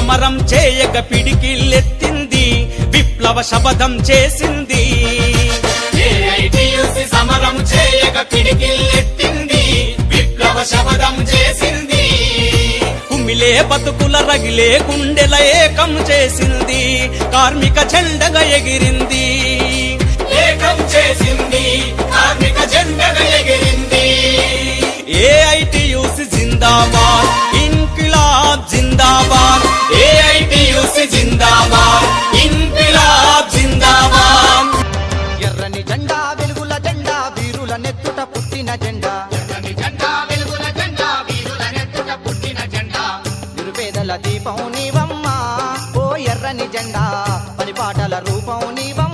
సమరం చేయక పిడికిల్లెత్తింది, విప్లవ శపథం చేసింది. ఏఐటియుసి సమరం చేయక పిడికిల్లెత్తింది, విప్లవ శపథం చేసింది. కుమిలే బతుకుల రగిలే గుండెల ఏకం చేసింది, కార్మిక జెండగా ఎగిరింది. ఏకం చేసింది, కార్మిక జెండగా ఎగిరింది. ఏఐటియుసి జిందాబాద్, ఇన్కిలాబ్ జిందాబాద్. ఏఐటియుసి జిందాబాద్, ఇన్కిలాబ్ జిందాబాద్. ఎర్రని జెండా వెలుగుల జెండా, వీరుల నెత్తుట పుట్టిన జెండా. ఎర్రని జెండా వెలుగుల జెండా, వీరుల నెత్తుట పుట్టిన జెండా. నిరుపేదల దీపం నీవమ్మా, ఓ ఎర్రని జెండా, పరిపాటల రూపం నీవమ్మ.